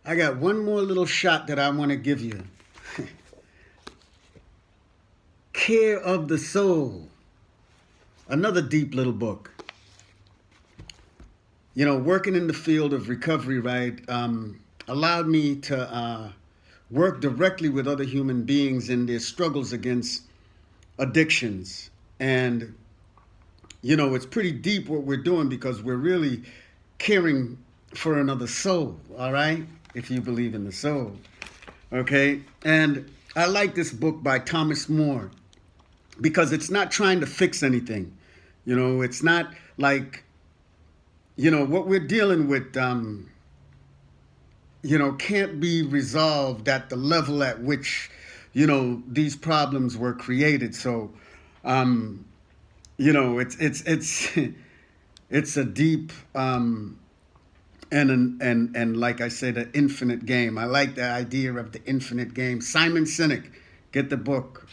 I got one more little shot that I want to give you. Care of the Soul. Another deep little book. You know, working in the field of recovery, right, allowed me to work directly with other human beings in their struggles against addictions. And, you know, it's pretty deep what we're doing because we're really caring for another soul, all right? If you believe in the soul, okay? And I like this book by Thomas More because it's not trying to fix anything. You know, it's not like, you know, what we're dealing with, you know, can't be resolved at the level at which, you know, these problems were created. So, you know, it's it's a deep and like I said, an infinite game. I like the idea of the infinite game. Simon Sinek, get the book,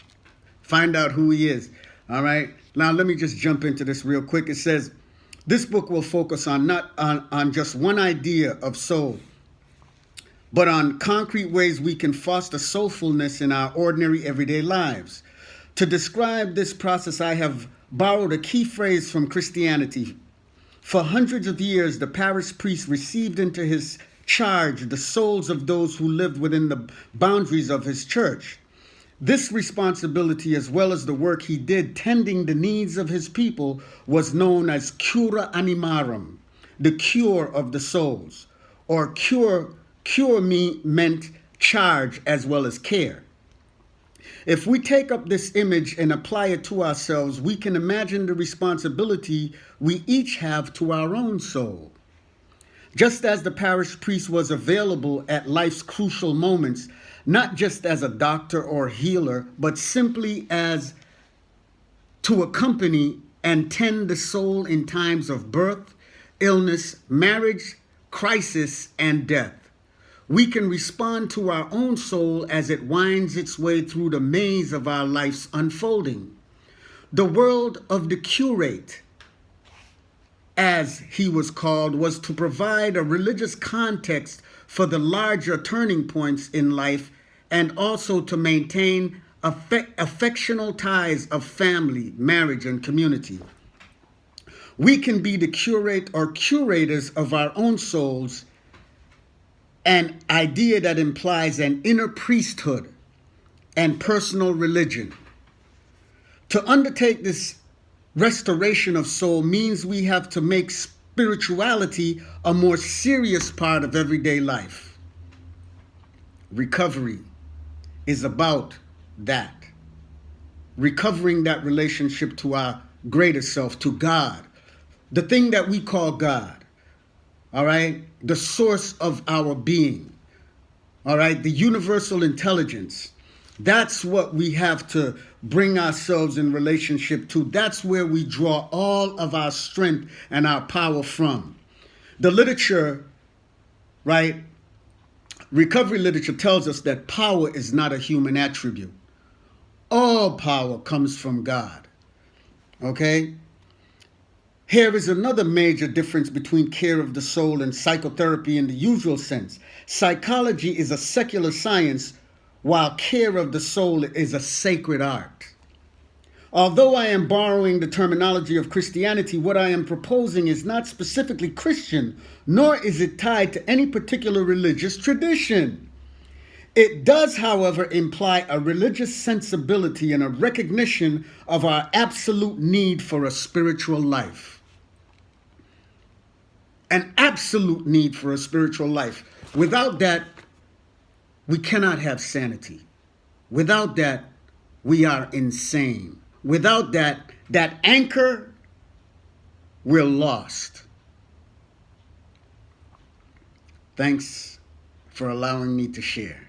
find out who he is. All right. Now let me just jump into this real quick. It says this book will focus on not on just one idea of soul, but on concrete ways we can foster soulfulness in our ordinary everyday lives. To describe this process, I have borrowed a key phrase from Christianity. For hundreds of years, the parish priest received into his charge the souls of those who lived within the boundaries of his church. This responsibility, as well as the work he did tending the needs of his people, was known as Cura Animarum, the cure of the souls, or meant charge as well as care. If we take up this image and apply it to ourselves, we can imagine the responsibility we each have to our own soul. Just as the parish priest was available at life's crucial moments, not just as a doctor or healer, but simply as to accompany and tend the soul in times of birth, illness, marriage, crisis, and death. We can respond to our own soul as it winds its way through the maze of our life's unfolding. The world of the curate, as he was called, was to provide a religious context for the larger turning points in life and also to maintain affectional ties of family, marriage, and community. We can be the curate or curators of our own souls, an idea that implies an inner priesthood and personal religion. To undertake this restoration of soul means we have to make spirituality a more serious part of everyday life. Recovery is about that. Recovering that relationship to our greater self, to God, the thing that we call God. All right, the source of our being, all right, the universal intelligence. That's what we have to bring ourselves in relationship to. That's where we draw all of our strength and our power from. The literature, right, recovery literature tells us that power is not a human attribute. All power comes from God, okay? Here is another major difference between care of the soul and psychotherapy in the usual sense. Psychology is a secular science, while care of the soul is a sacred art. Although I am borrowing the terminology of Christianity, what I am proposing is not specifically Christian, nor is it tied to any particular religious tradition. It does, however, imply a religious sensibility and a recognition of our absolute need for a spiritual life. An absolute need for a spiritual life. Without that, we cannot have sanity. Without that, we are insane. Without that anchor, we're lost. Thanks for allowing me to share.